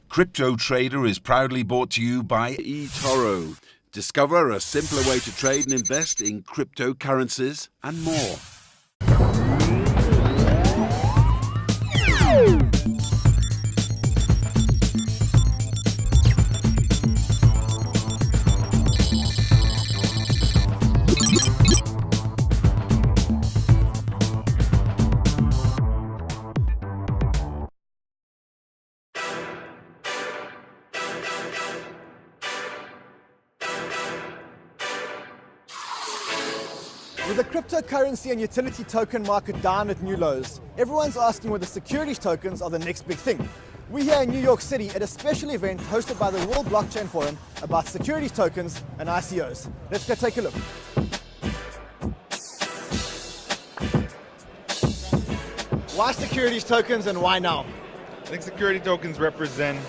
Crypto Trader is proudly brought to you by eToro. Discover a simpler way to trade and invest in cryptocurrencies and more. With the cryptocurrency and utility token market down at new lows, everyone's asking whether securities tokens are the next big thing. We're here in New York City at a special event hosted by the World Blockchain Forum about securities tokens and ICOs. Let's go take a look. Why securities tokens and why now? I think security tokens represent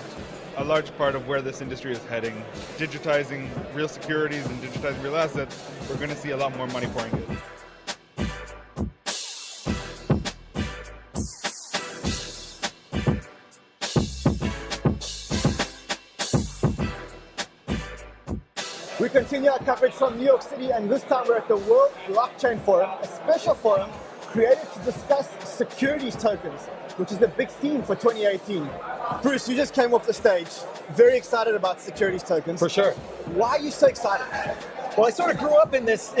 a large part of where this industry is heading. Digitizing real securities and digitizing real assets, we're going to see a lot more money pouring in. We continue our coverage from New York City, and this time we're at the World Blockchain Forum, a special forum created to discuss securities tokens, which is the big theme for 2018. Bruce, you just came off the stage, very excited about securities tokens. For sure. Why are you so excited? Well, I sort of grew up in this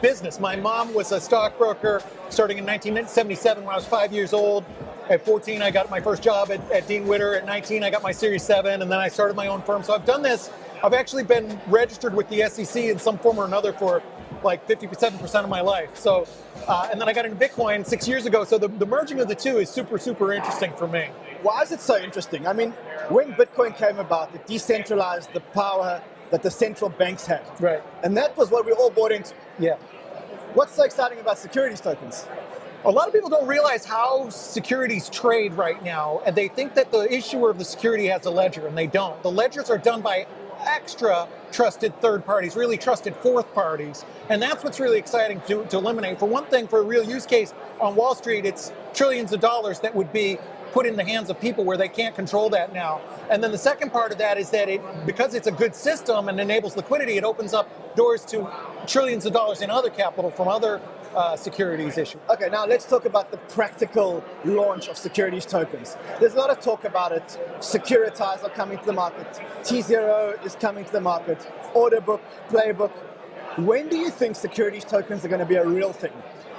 business. My mom was a stockbroker starting in 1977 when I was 5 years old. At 14, I got my first job at Dean Witter. At 19, I got my Series 7, and then I started my own firm. So I've done this. I've actually been registered with the SEC in some form or another for like 57% of my life. So, and then I got into Bitcoin 6 years ago. So the merging of the two is super, super interesting for me. Why is it so interesting? I mean, when Bitcoin came about, it decentralized the power that the central banks had. Right. And that was what we all bought into. Yeah. What's so exciting about securities tokens? A lot of people don't realize how securities trade right now, and they think that the issuer of the security has a ledger, and they don't. The ledgers are done by extra trusted third parties, really trusted fourth parties, and that's what's really exciting to eliminate. For one thing, for a real use case on Wall Street, it's trillions of dollars that would be put in the hands of people where they can't control that now. And then the second part of that is that because it's a good system and enables liquidity, it opens up doors to trillions of dollars in other capital from other securities issued. Okay, now let's talk about the practical launch of securities tokens. There's a lot of talk about it. Securitize are coming to the market. T0 is coming to the market. Order book, playbook. When do you think securities tokens are going to be a real thing?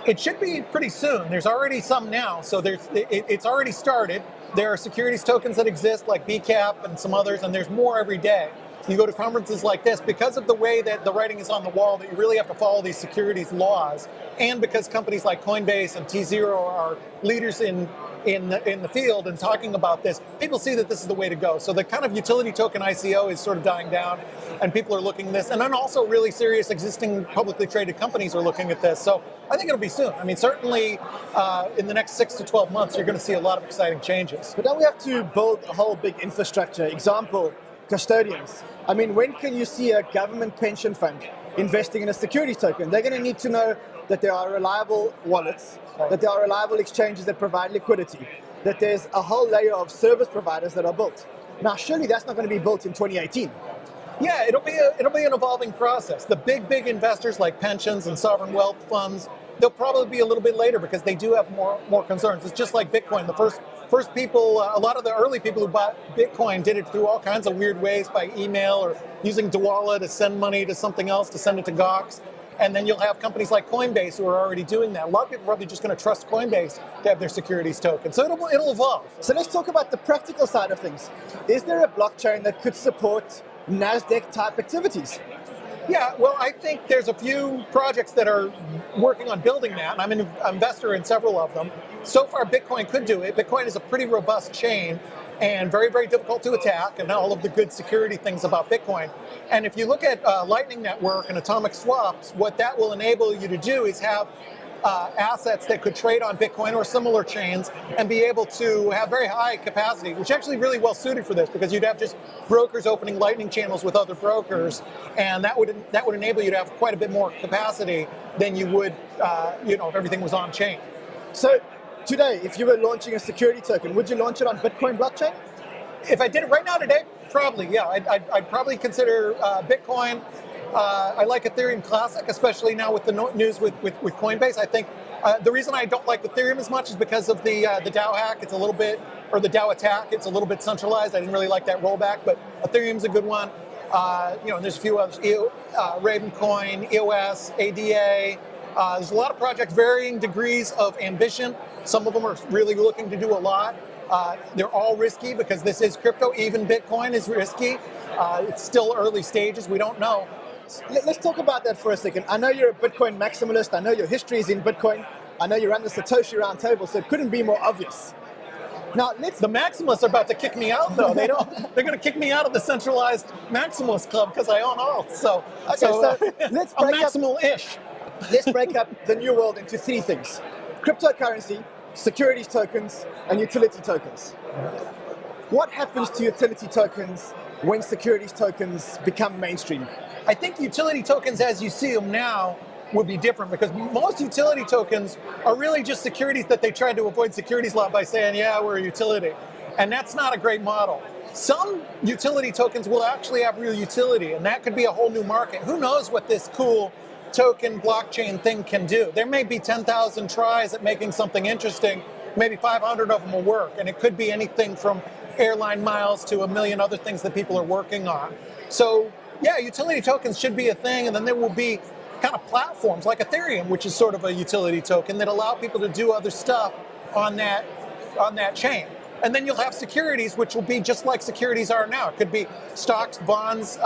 It should be pretty soon. There's already some now, so it's already started. There are securities tokens that exist like BCAP and some others, and there's more every day. You go to conferences like this, because of the way that the writing is on the wall, that you really have to follow these securities laws, and because companies like Coinbase and T0 are leaders in the field and talking about this, people see that this is the way to go. So the kind of utility token ICO is sort of dying down, and people are looking at this. And then also really serious existing publicly traded companies are looking at this. So I think it'll be soon. I mean, certainly in the next 6 to 12 months, you're going to see a lot of exciting changes. But now we have to build a whole big infrastructure. Example, custodians. I mean, when can you see a government pension fund investing in a securities token? They're going to need to know that there are reliable wallets, that there are reliable exchanges that provide liquidity, that there's a whole layer of service providers that are built. Now, surely that's not going to be built in 2018. Yeah, it'll be an evolving process. The big investors like pensions and sovereign wealth funds, they'll probably be a little bit later because they do have more concerns. It's just like Bitcoin. The first people, a lot of the early people who bought Bitcoin did it through all kinds of weird ways, by email or using Dwolla to send money to something else, to send it to Gox. And then you'll have companies like Coinbase who are already doing that. A lot of people are probably just going to trust Coinbase to have their securities token. So it'll evolve. So let's talk about the practical side of things. Is there a blockchain that could support NASDAQ type activities? Yeah, well, I think there's a few projects that are working on building that, and I'm an investor in several of them. So far, Bitcoin could do it. Bitcoin is a pretty robust chain and very, very difficult to attack, and all of the good security things about Bitcoin. And if you look at Lightning Network and atomic swaps, what that will enable you to do is have assets that could trade on Bitcoin or similar chains and be able to have very high capacity, which is actually really well suited for this, because you'd have just brokers opening Lightning channels with other brokers, and that would enable you to have quite a bit more capacity than you would, if everything was on chain. So today, if you were launching a security token, would you launch it on Bitcoin blockchain? If I did it right now today, probably, yeah. I'd probably consider Bitcoin. I like Ethereum Classic, especially now with the news with Coinbase. I think the reason I don't like Ethereum as much is because of the DAO hack. It's a little bit, or the DAO attack. It's a little bit centralized. I didn't really like that rollback, but Ethereum's a good one. There's a few others. Ravencoin, EOS, ADA. There's a lot of projects, varying degrees of ambition. Some of them are really looking to do a lot. They're all risky because this is crypto. Even Bitcoin is risky. It's still early stages. We don't know. Let's talk about that for a second. I know you're a Bitcoin maximalist. I know your history is in Bitcoin. I know you run the Satoshi Roundtable, so it couldn't be more obvious. Now, The maximalists are about to kick me out, though. They're going to kick me out of the centralized maximalist club because I own all. So let's I'm break up. maximal-ish. Let's break up the new world into three things: cryptocurrency, securities tokens, and utility tokens. What happens to utility tokens when securities tokens become mainstream? I think utility tokens, as you see them now, would be different because most utility tokens are really just securities that they tried to avoid securities law by saying, yeah, we're a utility. And that's not a great model. Some utility tokens will actually have real utility, and that could be a whole new market. Who knows what this cool token blockchain thing can do? There may be 10,000 tries at making something interesting. Maybe 500 of them will work, and it could be anything from airline miles to a million other things that people are working on. So yeah, utility tokens should be a thing, and then there will be kind of platforms like Ethereum, which is sort of a utility token that allow people to do other stuff on that chain. And then you'll have securities, which will be just like securities are now. It could be stocks, bonds,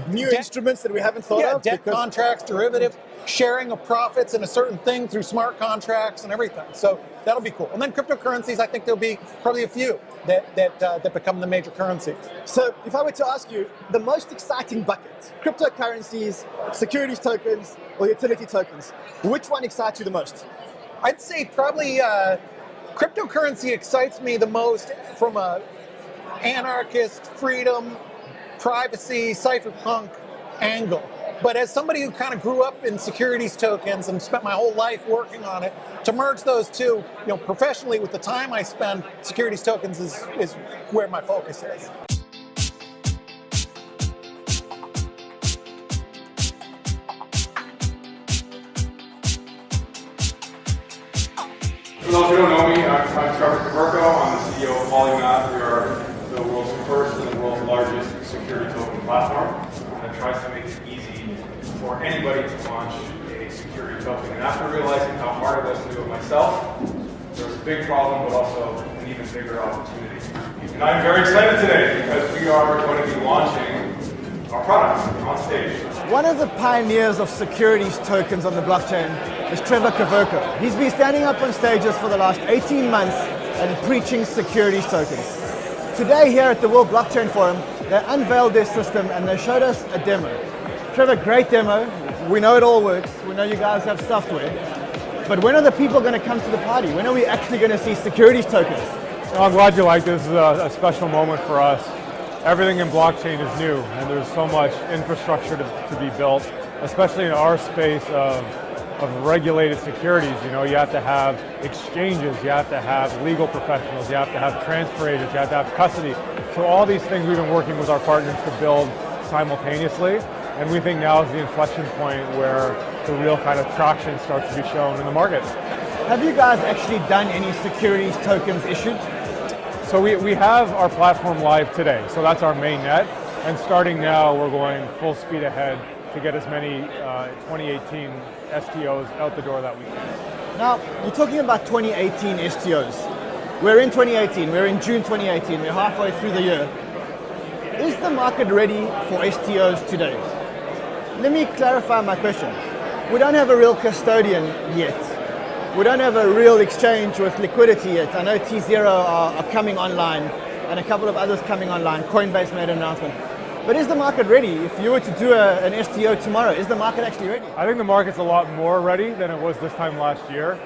New instruments that we haven't thought of? Debt contracts, derivative, sharing of profits in a certain thing through smart contracts and everything. So that'll be cool. And then cryptocurrencies, I think there'll be probably a few that become the major currencies. So if I were to ask you, the most exciting bucket, cryptocurrencies, securities tokens, or utility tokens, which one excites you the most? I'd say probably cryptocurrency excites me the most from a anarchist, freedom, privacy, cypherpunk angle. But as somebody who kind of grew up in securities tokens and spent my whole life working on it, to merge those two, professionally with the time I spend, securities tokens is where my focus is. For those who don't know me, I'm Trevor Caverco. I'm the CEO of Polymath. We are the world's first and the world's largest security token platform that tries to make it easy for anybody to launch a security token. And after realizing how hard it was to do it myself, there was a big problem, but also an even bigger opportunity. And I'm very excited today because we are going to be launching our product on stage. One of the pioneers of securities tokens on the blockchain is Trevor Caverco. He's been standing up on stages for the last 18 months and preaching securities tokens. Today here at the World Blockchain Forum, they unveiled their system and they showed us a demo. Trevor, great demo. We know it all works. We know you guys have software. But when are the people going to come to the party? When are we actually going to see securities tokens? I'm glad you like this. This is a special moment for us. Everything in blockchain is new, and there's so much infrastructure to be built, especially in our space of regulated securities. You have to have exchanges, you have to have legal professionals, you have to have transfer agents, you have to have custody. So all these things we've been working with our partners to build simultaneously, and we think now is the inflection point where the real kind of traction starts to be shown in the market. Have you guys actually done any securities tokens issued? So we have our platform live today, so that's our main net, and starting now we're going full speed ahead to get as many 2018 STOs out the door that we can. Now, you're talking about 2018 STOs. We're in 2018, we're in June 2018, we're halfway through the year. Is the market ready for STOs today? Let me clarify my question. We don't have a real custodian yet. We don't have a real exchange with liquidity yet. I know T0 are coming online and a couple of others coming online. Coinbase made an announcement. But is the market ready? If you were to do an STO tomorrow, is the market actually ready? I think the market's a lot more ready than it was this time last year.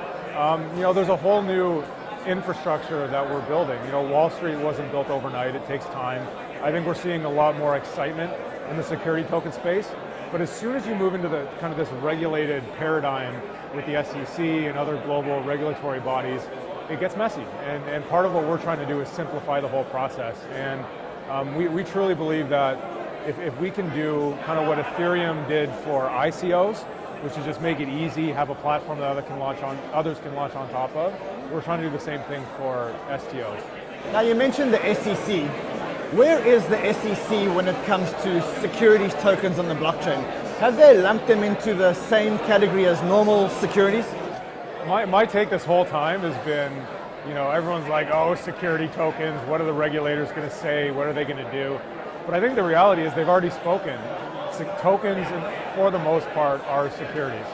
There's a whole new infrastructure that we're building. Wall Street wasn't built overnight. It takes time. I think we're seeing a lot more excitement in the security token space. But as soon as you move into the kind of this regulated paradigm with the SEC and other global regulatory bodies, it gets messy. And part of what we're trying to do is simplify the whole process. And we truly believe that if we can do kind of what Ethereum did for ICOs, which is just make it easy, have a platform that others can launch on top of, we're trying to do the same thing for STOs. Now you mentioned the SEC. Where is the SEC when it comes to securities tokens on the blockchain? Have they lumped them into the same category as normal securities? My take this whole time has been, everyone's like, oh, security tokens, what are the regulators going to say? What are they going to do? But I think the reality is they've already spoken. Tokens, for the most part, are securities.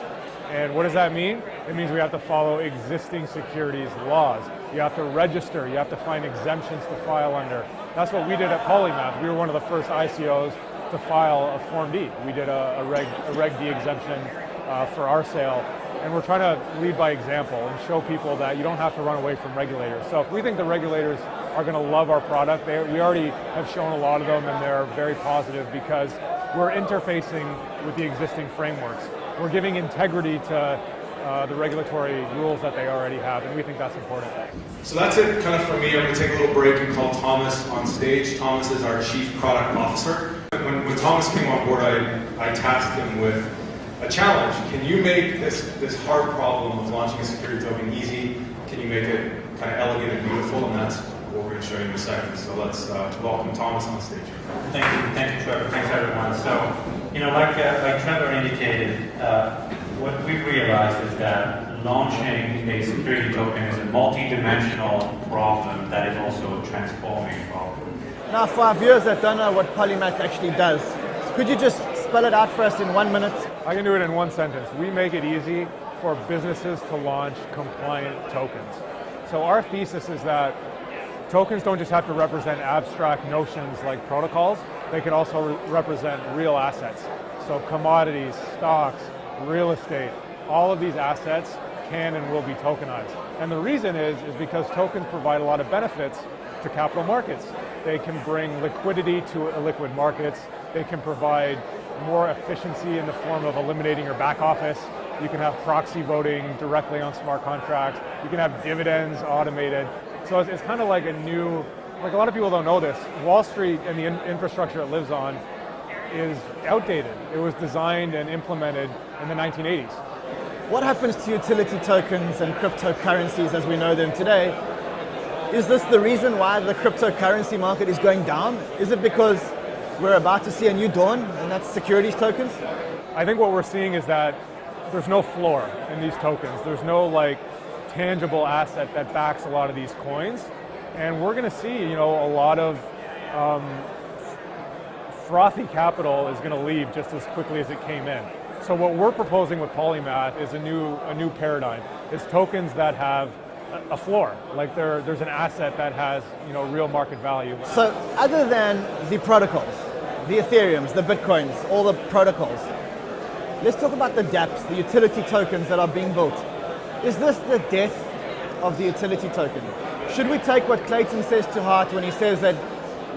And what does that mean? It means we have to follow existing securities laws. You have to register, you have to find exemptions to file under. That's what we did at Polymath. We were one of the first ICOs to file a Form D. We did a Reg D exemption for our sale. And we're trying to lead by example and show people that you don't have to run away from regulators. So if we think the regulators are going to love our product, we already have shown a lot of them, and they're very positive because we're interfacing with the existing frameworks. We're giving integrity to the regulatory rules that they already have, and we think that's important. So that's it kind of for me. I'm going to take a little break and call Thomas on stage. Thomas is our Chief Product Officer. When Thomas came on board, I tasked him with a challenge. Can you make this hard problem of launching a security token easy? Can you make it kind of elegant and beautiful? And that's what we're going to show you in a second. So let's welcome Thomas on stage. Thank you, Trevor. Thanks, everyone. So, like Trevor indicated, what we've realized is that launching a security token is a multi-dimensional problem that is also a transforming problem. Now, for our viewers that don't know what Polymath actually does, could you just spell it out for us in 1 minute? I can do it in one sentence. We make it easy for businesses to launch compliant tokens. So our thesis is that tokens don't just have to represent abstract notions like protocols, they can also represent real assets. So commodities, stocks, real estate, all of these assets can and will be tokenized. And the reason is because tokens provide a lot of benefits to capital markets. They can bring liquidity to illiquid markets. They can provide more efficiency in the form of eliminating your back office. You can have proxy voting directly on smart contracts. You can have dividends automated. So it's kind of like a a lot of people don't know this, Wall Street and the infrastructure it lives on is outdated. It was designed and implemented in the 1980s. What happens to utility tokens and cryptocurrencies as we know them today? Is this the reason why the cryptocurrency market is going down? Is it because we're about to see a new dawn, and that's securities tokens? I think what we're seeing is that there's no floor in these tokens. There's no tangible asset that backs a lot of these coins. And we're going to see, a lot of frothy capital is going to leave just as quickly as it came in. So what we're proposing with Polymath is a new paradigm. It's tokens that have a floor, like there's an asset that has real market value. So other than the protocols, the Ethereums, the Bitcoins, all the protocols, let's talk about the dApps, the utility tokens that are being built. Is this the death of the utility token? Should we take what Clayton says to heart when he says that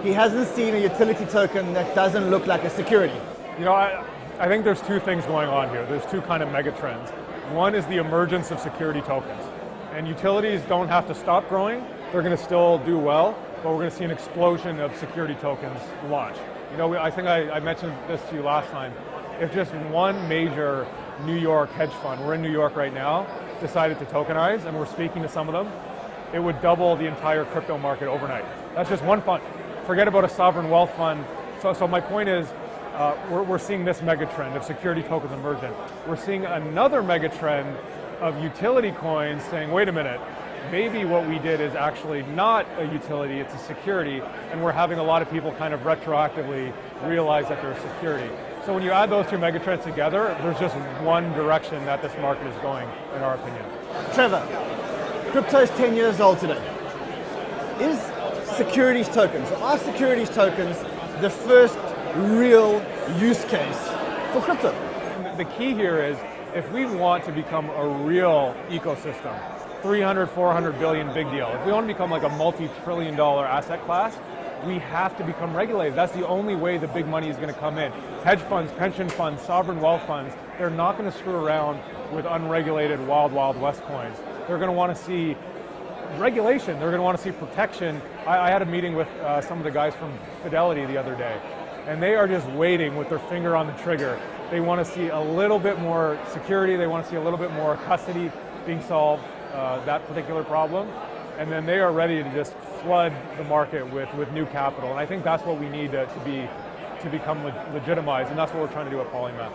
he hasn't seen a utility token that doesn't look like a security? I think there's two things going on here. There's two kind of mega trends. One is the emergence of security tokens. And utilities don't have to stop growing. They're going to still do well, but we're going to see an explosion of security tokens launch. I think I mentioned this to you last time. If just one major New York hedge fund, we're in New York right now, decided to tokenize, and we're speaking to some of them, it would double the entire crypto market overnight. That's just one fund. Forget about a sovereign wealth fund. So my point is, we're seeing this mega trend of security tokens emergent. We're seeing another mega trend of utility coins saying, wait a minute, maybe what we did is actually not a utility, it's a security, and we're having a lot of people kind of retroactively realize that they're security. So when you add those two megatrends together, there's just one direction that this market is going, in our opinion. Trevor, crypto is 10 years old today. Is securities tokens, or are securities tokens the first real use case for crypto? The key here is, if we want to become a real ecosystem, 300, 400 billion, big deal. If we want to become like a multi-trillion-dollar asset class, we have to become regulated. That's the only way the big money is going to come in. Hedge funds, pension funds, sovereign wealth funds, they're not going to screw around with unregulated wild, wild west coins. They're going to want to see regulation. They're going to want to see protection. I had a meeting with some of the guys from Fidelity the other day, and they are just waiting with their finger on the trigger. They want to see a little bit more security. They want to see a little bit more custody being solved, that particular problem. And then they are ready to just flood the market with new capital. And I think that's what we need to become legitimized, and that's what we're trying to do at Polymath.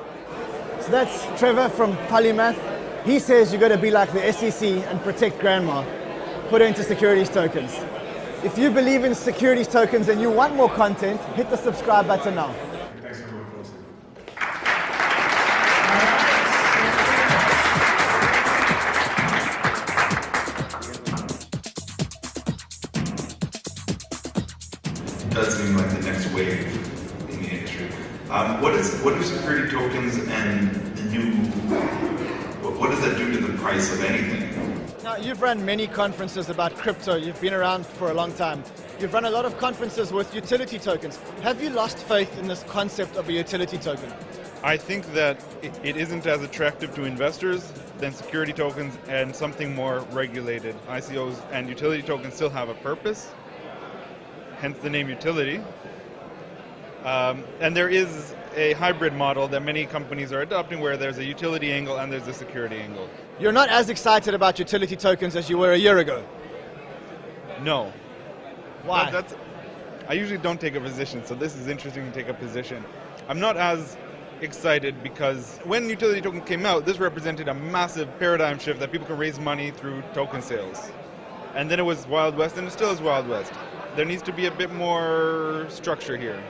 So that's Trevor from Polymath. He says you've got to be like the SEC and protect grandma. Put her into securities tokens. If you believe in securities tokens and you want more content, hit the subscribe button now. Thanks everyone for listening. Does seem like the next wave in the industry. What do security tokens and the new, what does that do to the price of anything? Now, you've run many conferences about crypto. You've been around for a long time. You've run a lot of conferences with utility tokens. Have you lost faith in this concept of a utility token? I think that it isn't as attractive to investors than security tokens and something more regulated. ICOs and utility tokens still have a purpose, hence the name utility. And there is a hybrid model that many companies are adopting where there's a utility angle and there's a security angle. You're not as excited about utility tokens as you were a year ago. No. Why? I usually don't take a position, so this is interesting to take a position. I'm not as excited because when utility token came out, this represented a massive paradigm shift that people can raise money through token sales. And then it was Wild West, and it still is Wild West. There needs to be a bit more structure here.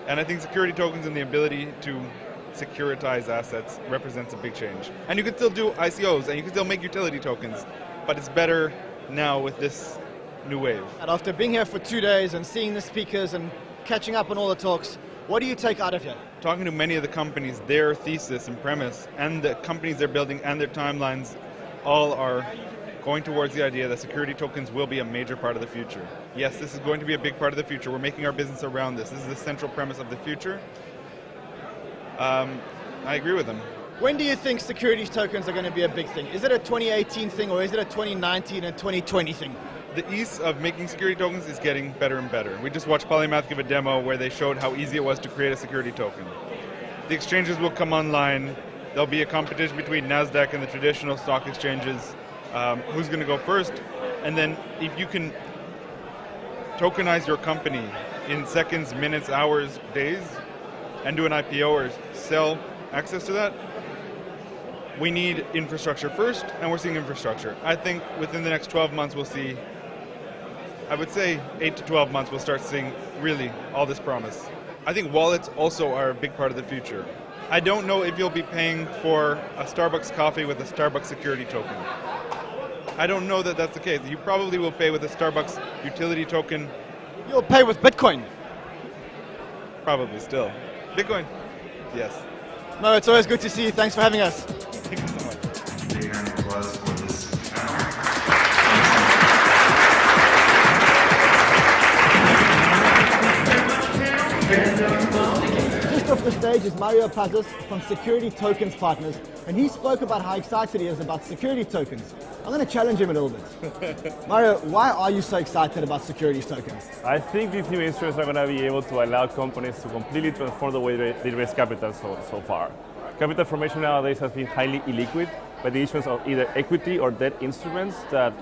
And I think security tokens and the ability to securitize assets represents a big change. And you can still do ICOs and you can still make utility tokens, but it's better now with this new wave. And after being here for 2 days and seeing the speakers and catching up on all the talks, what do you take out of here? Talking to many of the companies, their thesis and premise and the companies they're building and their timelines all are going towards the idea that security tokens will be a major part of the future. Yes, this is going to be a big part of the future. We're making our business around this. This is the central premise of the future. I agree with them. When do you think securities tokens are going to be a big thing? Is it a 2018 thing or is it a 2019 and 2020 thing? The ease of making security tokens is getting better and better. We just watched Polymath give a demo where they showed how easy it was to create a security token. The exchanges will come online. There'll be a competition between NASDAQ and the traditional stock exchanges. Who's going to go first? And then if you can tokenize your company in seconds, minutes, hours, days, and do an IPO or sell access to that, we need infrastructure first, and we're seeing infrastructure. I think within the next 12 months we'll see, I would say 8 to 12 months we'll start seeing really all this promise. I think wallets also are a big part of the future. I don't know if you'll be paying for a Starbucks coffee with a Starbucks security token. I don't know that that's the case. You probably will pay with a Starbucks utility token. You'll pay with Bitcoin. Probably still. Bitcoin? Yes. No, it's always good to see you. Thanks for having us. Thank you so much. Big round of applause for this panel. Just off the stage is Mario Pazos from Security Tokens Partners, and he spoke about how excited he is about security tokens. I'm going to challenge him a little bit. Mario, why are you so excited about securities tokens? I think these new instruments are going to be able to allow companies to completely transform the way they raise capital so far. Capital formation nowadays has been highly illiquid by the issuance of either equity or debt instruments that,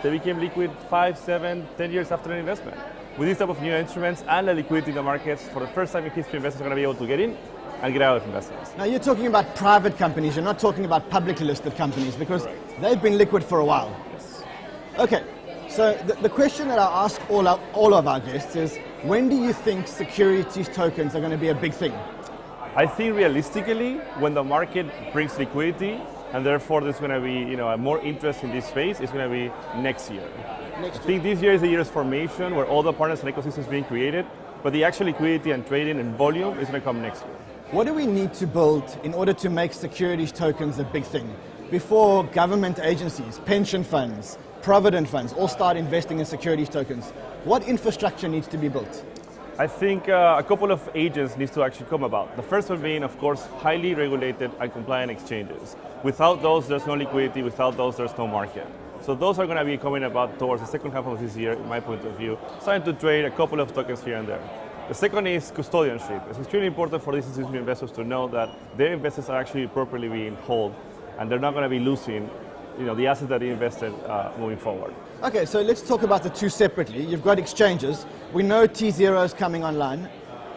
they became liquid 5, 7, 10 years after an investment. With these type of new instruments and the liquidity in the markets, for the first time in history, investors are going to be able to get in and get out of investments. Now you're talking about private companies, you're not talking about publicly listed companies because they've been liquid for a while. Yes. Okay, so the question that I ask all of our guests is, when do you think securities tokens are going to be a big thing? I think realistically, when the market brings liquidity, and therefore there's going to be more interest in this space, it's going to be next year. I think this year is the year's formation where all the partners and ecosystems being created, but the actual liquidity and trading and volume is going to come next year. What do we need to build in order to make securities tokens a big thing? Before government agencies, pension funds, provident funds all start investing in securities tokens, what infrastructure needs to be built? I think a couple of agents need to actually come about. The first one being, of course, highly regulated and compliant exchanges. Without those, there's no liquidity. Without those, there's no market. So those are going to be coming about towards the second half of this year, in my point of view, starting to trade a couple of tokens here and there. The second is custodianship. It's extremely important for these institutional investors to know that their investors are actually properly being held, and they're not going to be losing, the assets that they invested moving forward. Okay, so let's talk about the two separately. You've got exchanges. We know T0 is coming online.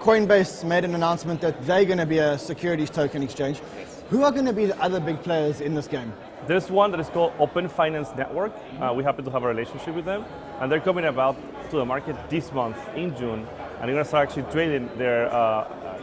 Coinbase made an announcement that they're going to be a securities token exchange. Who are going to be the other big players in this game? There's one that is called Open Finance Network. We happen to have a relationship with them, and they're coming about to the market this month in June, and they're going to start actually trading their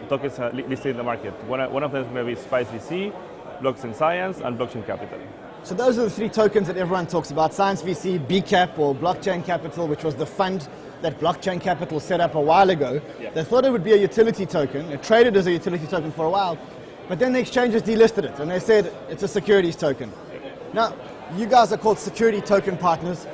tokens listed in the market. One of them is going to be Spice VC, Blockchain Science, and Blockchain Capital. So those are the three tokens that everyone talks about: Science VC, BCAP, or Blockchain Capital, which was the fund that Blockchain Capital set up a while ago. Yeah. They thought it would be a utility token. It traded as a utility token for a while, but then the exchanges delisted it, and they said it's a securities token. Now, you guys are called security token partners.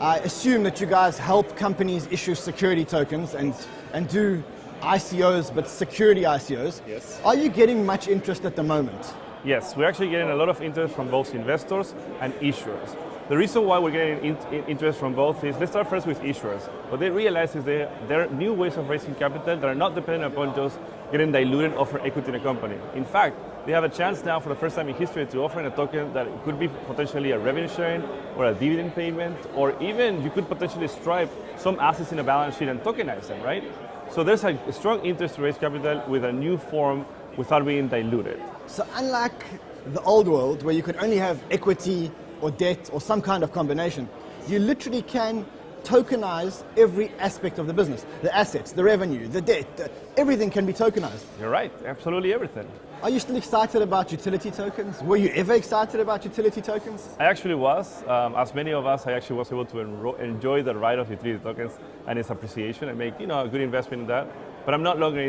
I assume that you guys help companies issue security tokens and do ICOs, but security ICOs. Yes. Are you getting much interest at the moment? Yes, we're actually getting a lot of interest from both investors and issuers. The reason why we're getting interest from both is, let's start first with issuers. What they realize is there are new ways of raising capital that are not dependent upon just getting diluted offer equity in a company. In fact, they have a chance now for the first time in history to offer a token that could be potentially a revenue sharing or a dividend payment, or even you could potentially stripe some assets in a balance sheet and tokenize them, right? So there's a strong interest to raise capital with a new form without being diluted. So unlike the old world where you could only have equity or debt or some kind of combination, you literally can tokenize every aspect of the business. The assets, the revenue, the debt, everything can be tokenized. You're right, absolutely everything. Are you still excited about utility tokens? Were you ever excited about utility tokens? I actually was. As many of us, I actually was able to enjoy the ride of utility tokens and its appreciation and make a good investment in that. But I'm not longer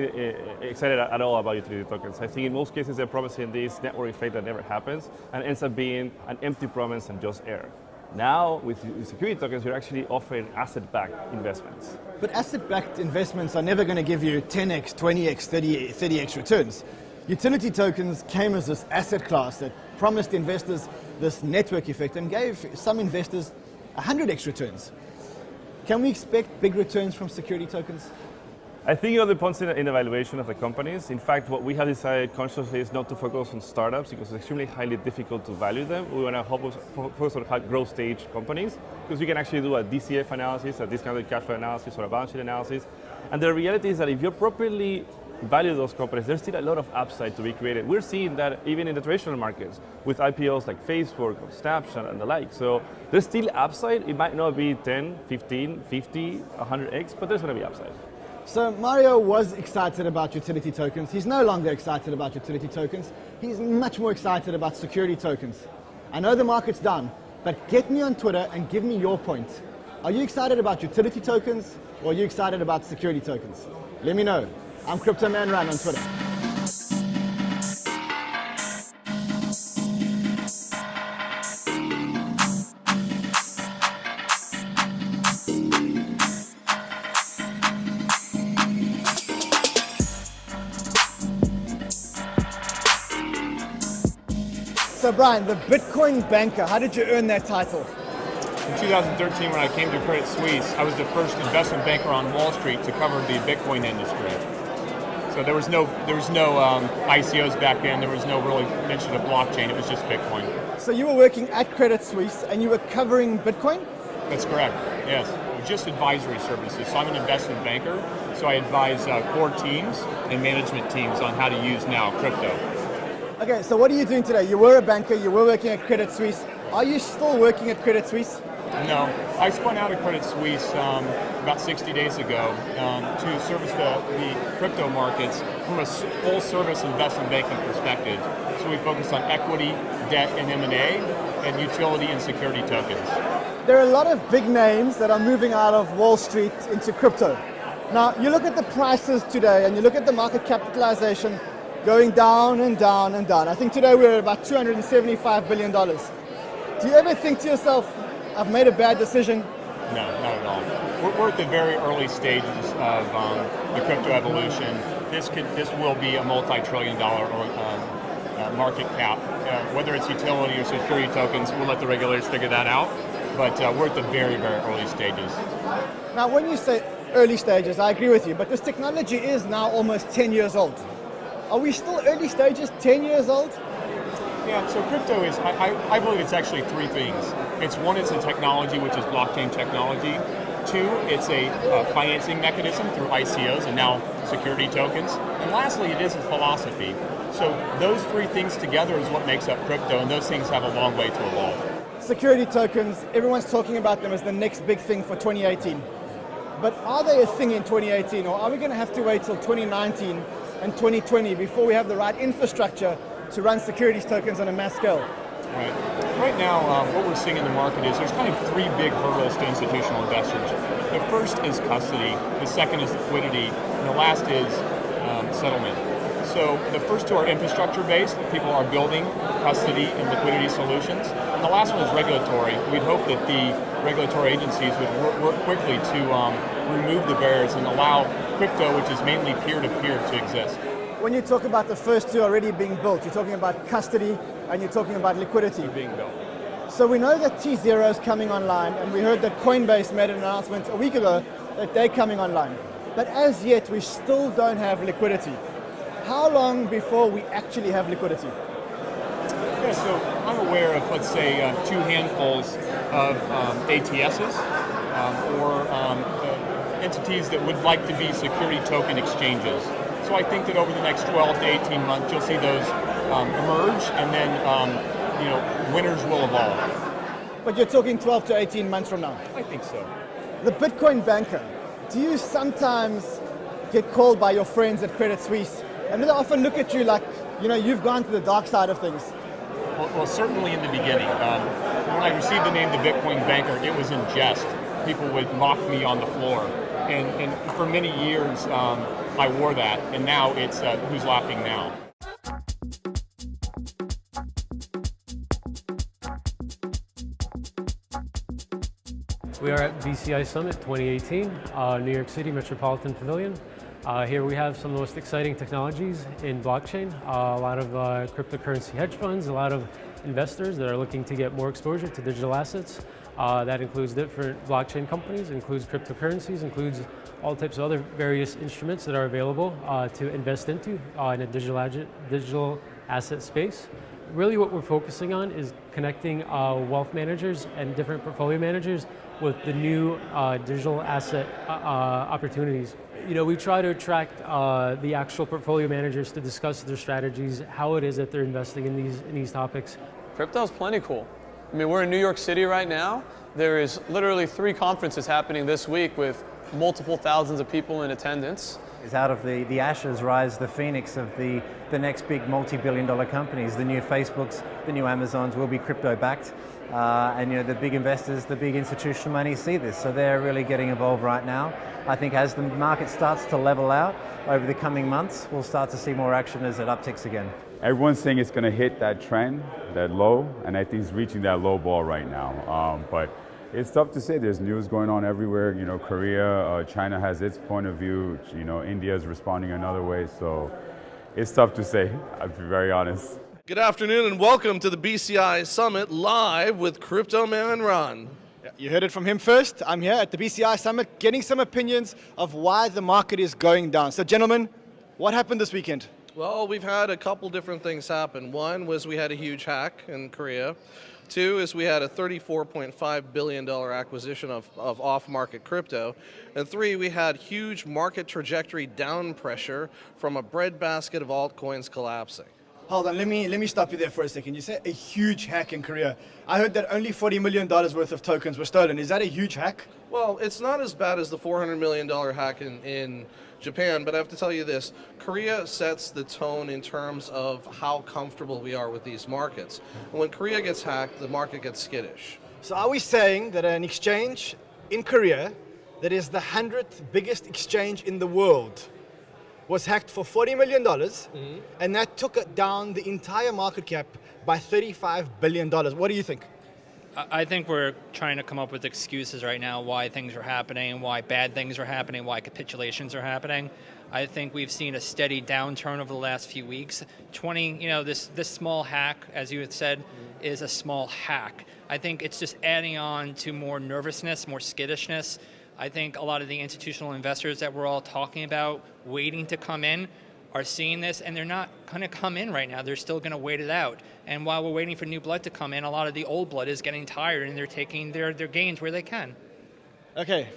excited at all about utility tokens. I think in most cases they're promising this network effect that never happens and ends up being an empty promise and just air. Now, with security tokens, you're actually offering asset-backed investments. But asset-backed investments are never going to give you 10x, 20x, 30x returns. Utility tokens came as this asset class that promised investors this network effect and gave some investors 100x returns. Can we expect big returns from security tokens? I think it all depends in the valuation of the companies. In fact, what we have decided consciously is not to focus on startups because it's extremely highly difficult to value them. We want to focus on high growth stage companies because we can actually do a DCF analysis, a discounted cash flow analysis, or a balance sheet analysis. And the reality is that if you properly value those companies, there's still a lot of upside to be created. We're seeing that even in the traditional markets with IPOs like Facebook or Snapchat and the like. So there's still upside. It might not be 10, 15, 50, 100x, but there's going to be upside. So Mario was excited about utility tokens. He's no longer excited about utility tokens. He's much more excited about security tokens. I know the market's down, but get me on Twitter and give me your point. Are you excited about utility tokens or are you excited about security tokens? Let me know. I'm Crypto Man Run on Twitter. So Brian, the Bitcoin banker, how did you earn that title? In 2013, when I came to Credit Suisse, I was the first investment banker on Wall Street to cover the Bitcoin industry. So there was no ICOs back then. There was no really mention of blockchain. It was just Bitcoin. So you were working at Credit Suisse and you were covering Bitcoin? That's correct. Yes, just advisory services. So I'm an investment banker. So I advise core teams and management teams on how to use now crypto. Okay, so what are you doing today? You were a banker. You were working at Credit Suisse. Are you still working at Credit Suisse? No, I spun out of Credit Suisse about 60 days ago to service the crypto markets from a full-service investment banking perspective. So we focus on equity, debt, and M&A, and utility and security tokens. There are a lot of big names that are moving out of Wall Street into crypto. Now, you look at the prices today, and you look at the market capitalization going down and down and down. I think today we're at about $275 billion. Do you ever think to yourself, I've made a bad decision? No, not at all. We're at the very early stages of the crypto evolution. This will be a multi-trillion-dollar market cap. Whether it's utility or security tokens, we'll let the regulators figure that out. but we're at the very, very early stages. Now, when you say early stages, I agree with you, but this technology is now almost 10 years old. Are we still early stages, 10 years old? Yeah, so crypto is, I believe it's actually three things. It's one, it's a technology, which is blockchain technology. Two, it's a financing mechanism through ICOs and now security tokens. And lastly, it is a philosophy. So those three things together is what makes up crypto, and those things have a long way to evolve. Security tokens, everyone's talking about them as the next big thing for 2018. But are they a thing in 2018, or are we going to have to wait till 2019 and 2020 before we have the right infrastructure to run securities tokens on a mass scale? Right. Right now, what we're seeing in the market is there's kind of three big hurdles to institutional investors. The first is custody, the second is liquidity, and the last is settlement. So the first two are infrastructure-based. People are building custody and liquidity solutions. And the last one is regulatory. We'd hope that the regulatory agencies would work quickly to remove the barriers and allow crypto, which is mainly peer-to-peer, to exist. When you talk about the first two already being built, you're talking about custody and you're talking about liquidity. They're being built. So we know that T0 is coming online, and we heard that Coinbase made an announcement a week ago that they're coming online. But as yet, we still don't have liquidity. How long before we actually have liquidity? Yeah, so I'm aware of, let's say, two handfuls of ATSs or entities that would like to be security token exchanges. So I think that over the next 12 to 18 months, you'll see those emerge, and then winners will evolve. But you're talking 12 to 18 months from now? I think so. The Bitcoin banker, do you sometimes get called by your friends at Credit Suisse, and they often look at you like, you've gone to the dark side of things? Well, certainly in the beginning. When I received the name the Bitcoin banker, it was in jest. People would mock me on the floor. And for many years, I wore that, and now it's who's laughing now. We are at BCI Summit 2018, New York City Metropolitan Pavilion. Here we have some of the most exciting technologies in blockchain, a lot of cryptocurrency hedge funds, a lot of investors that are looking to get more exposure to digital assets. That includes different blockchain companies, includes cryptocurrencies, includes all types of other various instruments that are available to invest into in a digital asset space. Really what we're focusing on is connecting wealth managers and different portfolio managers with the new digital asset opportunities. We try to attract the actual portfolio managers to discuss their strategies, how it is that they're investing in these topics. Crypto's plenty cool. I mean, we're in New York City right now. There is literally 3 conferences happening this week with multiple thousands of people in attendance. Out of the ashes rise the phoenix of the next big multi-billion-dollar companies. The new Facebooks, the new Amazons will be crypto-backed. And the big investors, the big institutional money see this, so they're really getting involved right now. I think as the market starts to level out over the coming months, we'll start to see more action as it upticks again. Everyone's saying it's going to hit that trend, that low, and I think it's reaching that low ball right now. But it's tough to say. There's news going on everywhere. Korea, China has its point of view. India is responding another way. So it's tough to say, I'll be very honest. Good afternoon and welcome to the BCI Summit live with Crypto Man Ron. You heard it from him first. I'm here at the BCI Summit getting some opinions of why the market is going down. So gentlemen, what happened this weekend? Well, we've had a couple different things happen. One was we had a huge hack in Korea. 2 is we had a $34.5 billion acquisition of off-market crypto. And 3, we had huge market trajectory down pressure from a breadbasket of altcoins collapsing. Hold on, let me stop you there for a second. You said a huge hack in Korea. I heard that only $40 million worth of tokens were stolen. Is that a huge hack? Well, it's not as bad as the $400 million hack in Japan, but I have to tell you this. Korea sets the tone in terms of how comfortable we are with these markets. And when Korea gets hacked, the market gets skittish. So are we saying that an exchange in Korea that is the 100th biggest exchange in the world was hacked for $40 million, and that took down the entire market cap by $35 billion. What do you think? I think we're trying to come up with excuses right now why things are happening, why bad things are happening, why capitulations are happening. I think we've seen a steady downturn over the last few weeks. This small hack, as you had said, is a small hack. I think it's just adding on to more nervousness, more skittishness. I think a lot of the institutional investors that we're all talking about waiting to come in are seeing this, and they're not going to come in right now. They're still going to wait it out. And while we're waiting for new blood to come in, a lot of the old blood is getting tired, and they're taking their gains where they can. Okay,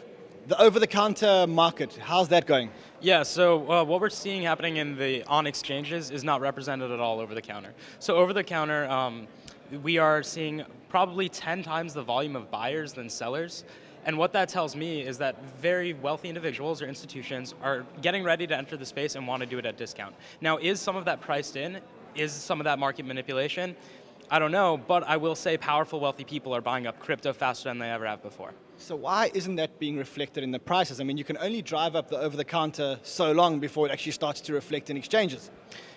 the over-the-counter market, how's that going? Yeah, so what we're seeing happening on exchanges is not represented at all over the counter. So over the counter, we are seeing probably 10 times the volume of buyers than sellers. And what that tells me is that very wealthy individuals or institutions are getting ready to enter the space and want to do it at discount. Now, is some of that priced in? Is some of that market manipulation? I don't know, but I will say powerful, wealthy people are buying up crypto faster than they ever have before. So why isn't that being reflected in the prices? I mean, you can only drive up the over-the-counter so long before it actually starts to reflect in exchanges.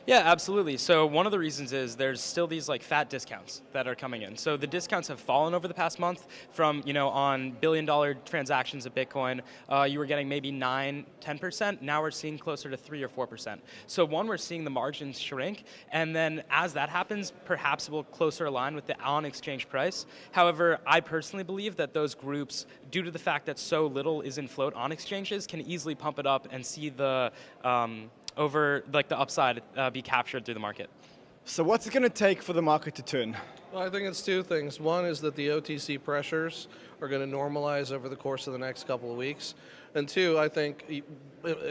Yeah, absolutely. So one of the reasons is there's still these like fat discounts that are coming in. So the discounts have fallen over the past month from, on billion-dollar transactions of Bitcoin, you were getting maybe 9, 10%. Now we're seeing closer to 3 or 4%. So one, we're seeing the margins shrink. And then as that happens, perhaps we'll closer align with the on-exchange price. However, I personally believe that those groups, due to the fact that so little is in float on exchanges, can easily pump it up and see the the upside be captured through the market. So what's it going to take for the market to turn? Well, I think it's two things. One is that the OTC pressures are going to normalize over the course of the next couple of weeks. And two, I think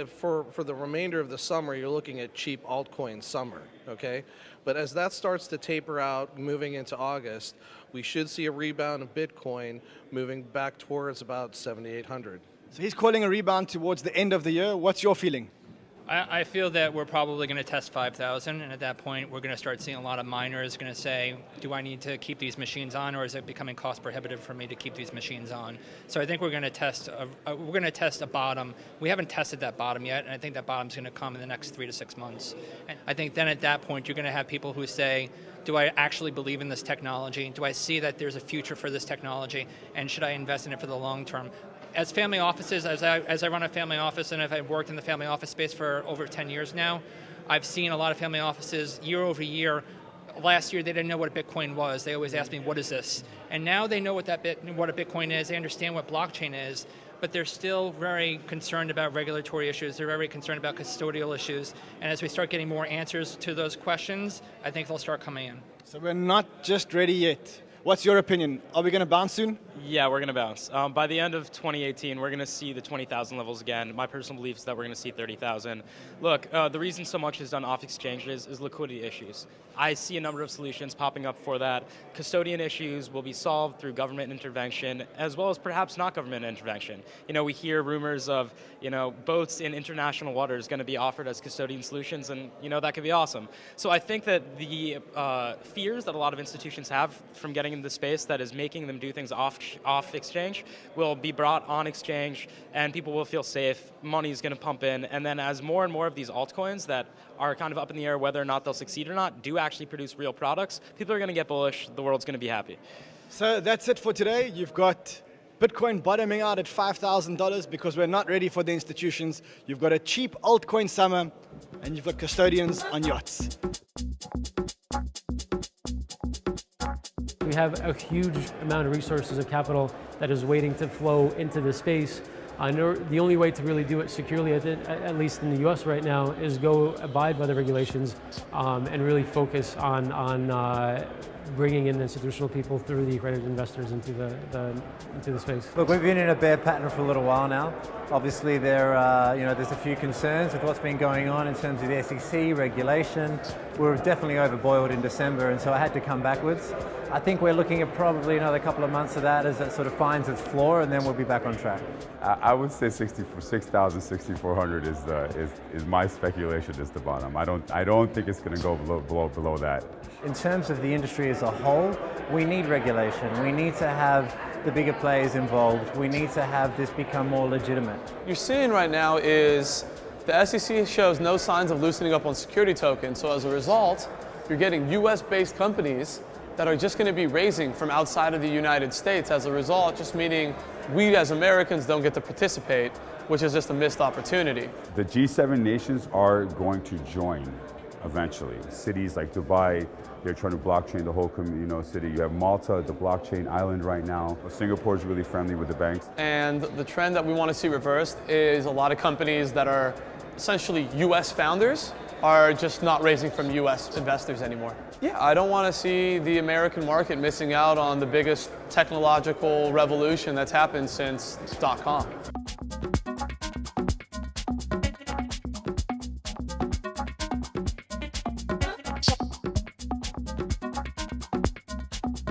for the remainder of the summer, you're looking at cheap altcoin summer, okay? But as that starts to taper out moving into August, we should see a rebound of Bitcoin moving back towards about 7,800. So he's calling a rebound towards the end of the year. What's your feeling? I feel that we're probably going to test 5,000, and at that point, we're going to start seeing a lot of miners going to say, do I need to keep these machines on, or is it becoming cost prohibitive for me to keep these machines on? So I think we're going to test a bottom. We haven't tested that bottom yet, and I think that bottom's going to come in the next 3 to 6 months. And I think then at that point, you're going to have people who say, do I actually believe in this technology? Do I see that there's a future for this technology, and should I invest in it for the long term? As family offices, as I run a family office, and I've worked in the family office space for over 10 years now, I've seen a lot of family offices year over year. Last year, they didn't know what a Bitcoin was. They always asked me, what is this? And now they know what a Bitcoin is. They understand what blockchain is, but they're still very concerned about regulatory issues. They're very concerned about custodial issues. And as we start getting more answers to those questions, I think they'll start coming in. So we're not just ready yet. What's your opinion? Are we going to bounce soon? Yeah, we're going to bounce. By the end of 2018, we're going to see the 20,000 levels again. My personal belief is that we're going to see 30,000. Look, the reason so much is done off exchanges is liquidity issues. I see a number of solutions popping up for that. Custodian issues will be solved through government intervention, as well as perhaps not government intervention. We hear rumors of, boats in international waters going to be offered as custodian solutions, and, that could be awesome. So I think that the fears that a lot of institutions have from getting into the space that is making them do things off exchange will be brought on exchange, and people will feel safe. Money is going to pump in, and then as more and more of these altcoins that are kind of up in the air whether or not they'll succeed or not do actually produce real products, people are going to get bullish, the world's going to be happy. So that's it for today. You've got Bitcoin bottoming out at $5,000 because we're not ready for the institutions. You've got a cheap altcoin summer, and you've got custodians on yachts. We have a huge amount of resources of capital that is waiting to flow into the space. The only way to really do it securely, at least in the US right now, is go abide by the regulations and really focus on bringing in institutional people through the accredited investors into the space. Look, we've been in a bear pattern for a little while now. Obviously, there's a few concerns with what's been going on in terms of the SEC regulation. We're definitely overboiled in December, and so I had to come backwards. I think we're looking at probably another couple of months of that as it sort of finds its floor, and then we'll be back on track. I would say 6,000, 6,400 is my speculation is the bottom. I don't think it's going to go below that. In terms of the industry as a whole, we need regulation. We need to have the bigger players involved. We need to have this become more legitimate. What you're seeing right now is the SEC shows no signs of loosening up on security tokens, so as a result, you're getting US-based companies that are just going to be raising from outside of the United States as a result, just meaning we as Americans don't get to participate, which is just a missed opportunity. The G7 nations are going to join eventually. Cities like Dubai, They're trying to blockchain the whole city. You have Malta, the blockchain island right now. Singapore is really friendly with the banks. And the trend that we want to see reversed is a lot of companies that are essentially US founders are just not raising from US investors anymore. Yeah, I don't want to see the American market missing out on the biggest technological revolution that's happened since .com.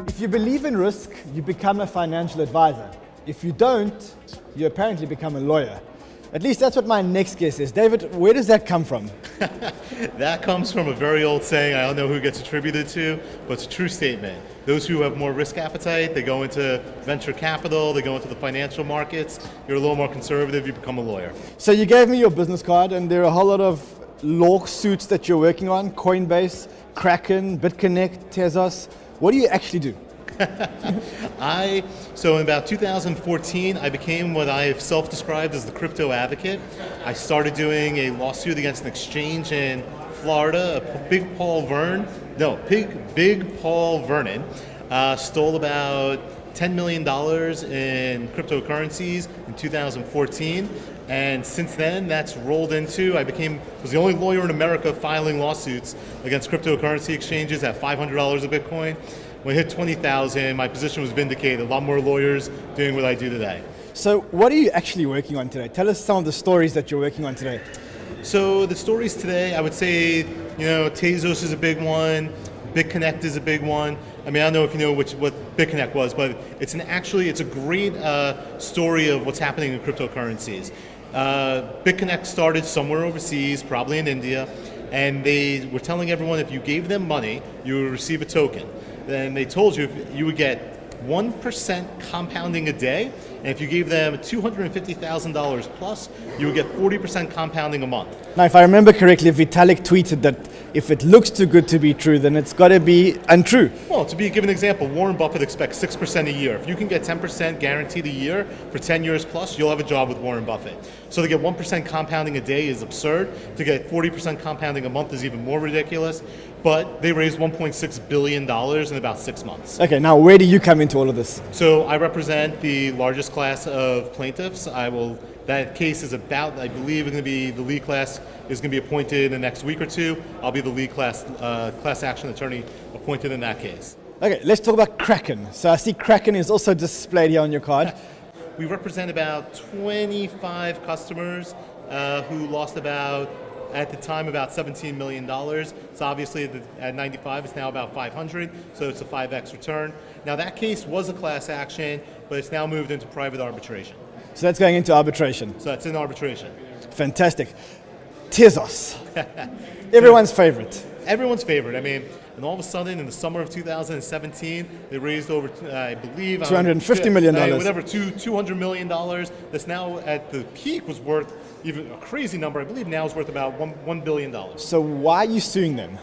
If you believe in risk, you become a financial advisor. If you don't, you apparently become a lawyer. At least that's what my next guess is. David, where does that come from? That comes from a very old saying, I don't know who it gets attributed to, but it's a true statement. Those who have more risk appetite, they go into venture capital, they go into the financial markets. You're a little more conservative, you become a lawyer. So you gave me your business card, and there are a whole lot of lawsuits that you're working on: Coinbase, Kraken, BitConnect, Tezos. What do you actually do? So in about 2014, I became what I have self-described as the crypto advocate. I started doing a lawsuit against an exchange in Florida. Big Paul Vernon stole about $10 million in cryptocurrencies in 2014. And since then, that's rolled into, was the only lawyer in America filing lawsuits against cryptocurrency exchanges at $500 a Bitcoin. When I hit 20,000, my position was vindicated. A lot more lawyers doing what I do today. So what are you actually working on today? Tell us some of the stories that you're working on today. So the stories today, I would say, Tezos is a big one. BitConnect is a big one. I mean, I don't know if you know what BitConnect was, but it's a great story of what's happening in cryptocurrencies. BitConnect started somewhere overseas, probably in India, and they were telling everyone if you gave them money, you would receive a token. Then they told you you would get 1% compounding a day, and if you gave them $250,000 plus, you would get 40% compounding a month. Now, if I remember correctly, Vitalik tweeted that if it looks too good to be true, then it's got to be untrue. Well, to give an example, Warren Buffett expects 6% a year. If you can get 10% guaranteed a year for 10 years plus, you'll have a job with Warren Buffett. So to get 1% compounding a day is absurd. To get 40% compounding a month is even more ridiculous. But they raised $1.6 billion in about 6 months. Okay, now where do you come into all of this? So I represent the largest class of plaintiffs. That case is about, I believe, the lead class is going to be appointed in the next week or two. I'll be the lead class action attorney appointed in that case. Okay, let's talk about Kraken. So I see Kraken is also displayed here on your card. We represent about 25 customers who lost at the time, about $17 million. It's obviously at 95, it's now about 500, so it's a 5x return. Now that case was a class action, but it's now moved into private arbitration. So that's going into arbitration. So that's in arbitration. Fantastic. Tezos. Everyone's favorite. Everyone's favorite. I mean, and all of a sudden, in the summer of 2017, they raised over, I believe, $250 million. $200 million. That's now at the peak was worth even a crazy number. I believe now is worth about $1 billion. So why are you suing them?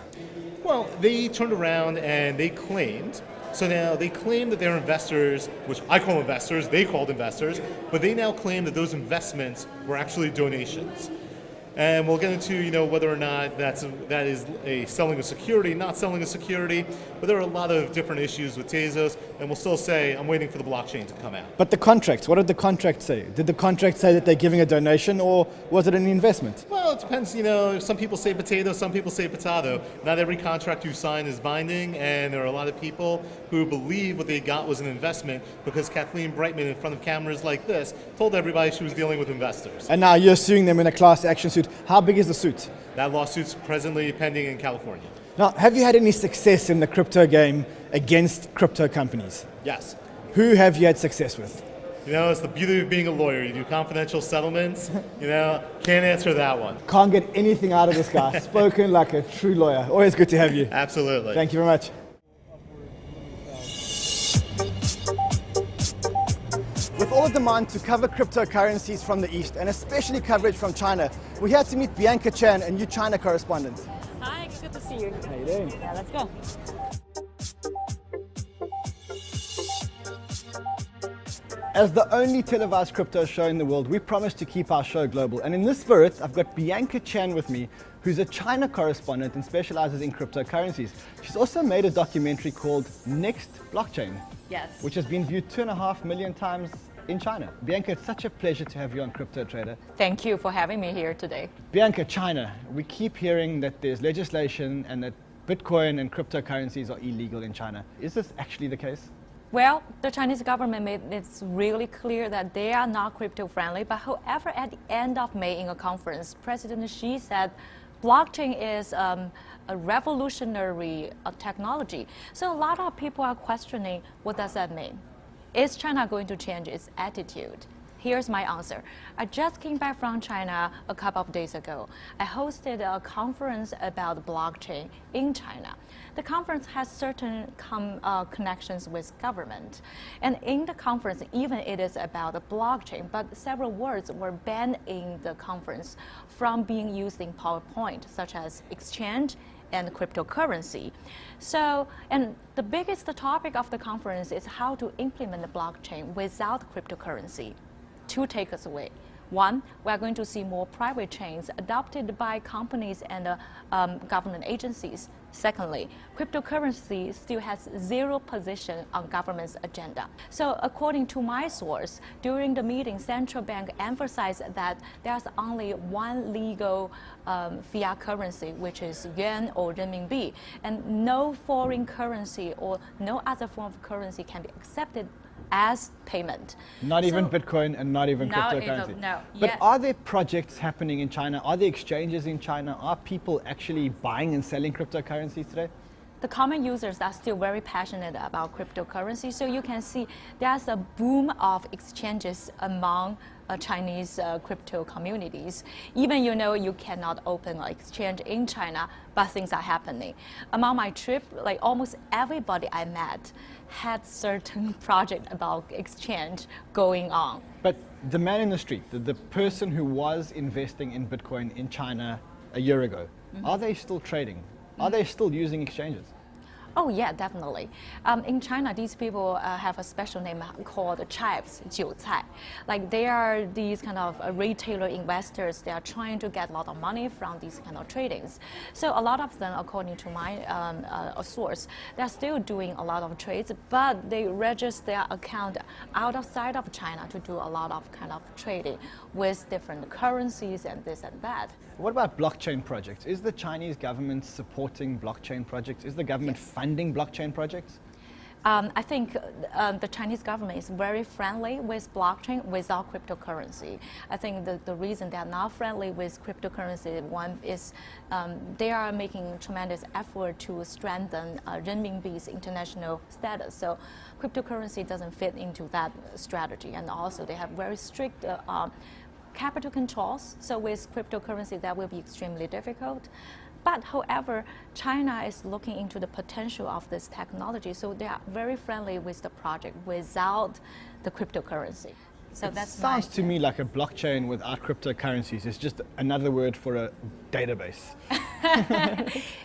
Well, they turned around and they claimed. So now they claim that they're investors, which I call investors, they called investors, but they now claim that those investments were actually donations. And we'll get into whether or not that is a selling a security, not selling a security, but there are a lot of different issues with Tezos, and we'll still say I'm waiting for the blockchain to come out. But the contracts, what did the contract say? Did the contract say that they're giving a donation, or was it an investment? Well, it depends. Some people say potato, some people say potato. Not every contract you sign is binding, and there are a lot of people who believe what they got was an investment because Kathleen Brightman, in front of cameras like this, told everybody she was dealing with investors. And now you're suing them in a class action suit. How big is the suit? That lawsuit's presently pending in California. Now, have you had any success in the crypto game against crypto companies? Yes. Who have you had success with? It's the beauty of being a lawyer. You do confidential settlements. Can't answer that one. Can't get anything out of this guy. Spoken like a true lawyer. Always good to have you. Absolutely. Thank you very much. With all the demand to cover cryptocurrencies from the East, and especially coverage from China, we're here to meet Bianca Chan, a new China correspondent. Hi, it's good to see you. How you doing? Yeah, let's go. As the only televised crypto show in the world, we promise to keep our show global. And in this spirit, I've got Bianca Chan with me, who's a China correspondent and specializes in cryptocurrencies. She's also made a documentary called Next Blockchain, Yes. which has been viewed 2.5 million times in China. Bianca, it's such a pleasure to have you on Crypto Trader. Thank you for having me here today. Bianca, China, we keep hearing that there's legislation and that Bitcoin and cryptocurrencies are illegal in China. Is this actually the case? Well, the Chinese government made it really clear that they are not crypto friendly, but however, at the end of May in a conference, President Xi said blockchain is a revolutionary technology. So a lot of people are questioning, what does that mean? Is China going to change its attitude? Here's my answer. I just came back from China a couple of days ago. I hosted a conference about blockchain in China. The conference has certain connections with government. And in the conference, even it is about the blockchain, but several words were banned in the conference from being used in PowerPoint, such as exchange and cryptocurrency. So, and the biggest topic of the conference is how to implement the blockchain without cryptocurrency. Two takeaways away. One, we are going to see more private chains adopted by companies and government agencies. Secondly, cryptocurrency still has zero position on government's agenda. So according to my source, during the meeting, central bank emphasized that there's only one legal fiat currency, which is yuan or renminbi, and no foreign currency or no other form of currency can be accepted as payment. Not even Bitcoin and not even cryptocurrency. No. But are there projects happening in China? Are there exchanges in China? Are people actually buying and selling cryptocurrencies today? The common users are still very passionate about cryptocurrency, so you can see there's a boom of exchanges among Chinese crypto communities. Even you cannot open an exchange in China, but things are happening. Among my trip, like almost everybody I met had certain project about exchange going on. But the man in the street, the person who was investing in Bitcoin in China a year ago, are they still trading? Are they still using exchanges? Oh yeah, definitely. In China, these people have a special name called chives, 韭菜. Like they are these kind of retailer investors. They are trying to get a lot of money from these kind of tradings. So a lot of them, according to my source, they're still doing a lot of trades, but they register their account outside of China to do a lot of kind of trading with different currencies and this and that. What about blockchain projects? Is the Chinese government supporting blockchain projects? Is the government funding blockchain projects? I think the Chinese government is very friendly with blockchain without cryptocurrency. I think the reason they are not friendly with cryptocurrency, one is they are making tremendous effort to strengthen renminbi's international status. So cryptocurrency doesn't fit into that strategy. And also they have very strict capital controls. So with cryptocurrency, that will be extremely difficult. But however, China is looking into the potential of this technology, so they are very friendly with the project without the cryptocurrency. So it that's sounds to me like a blockchain without cryptocurrencies is just another word for a database.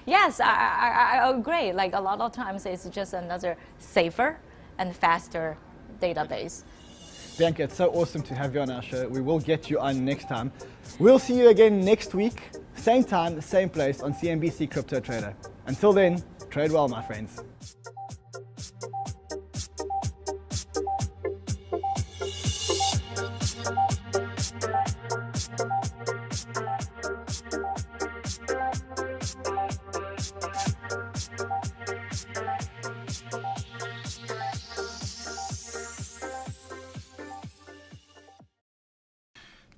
Yes, I agree. Like a lot of times, it's just another safer and faster database. Bianca, it's so awesome to have you on our show. We will get you on next time. We'll see you again next week, same time, same place on CNBC Crypto Trader. Until then, trade well, my friends.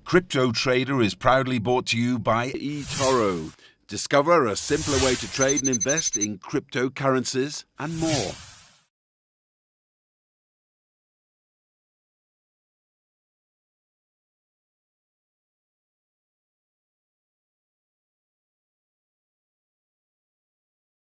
Crypto Trader is proudly brought to you by eToro. Discover a simpler way to trade and invest in cryptocurrencies and more.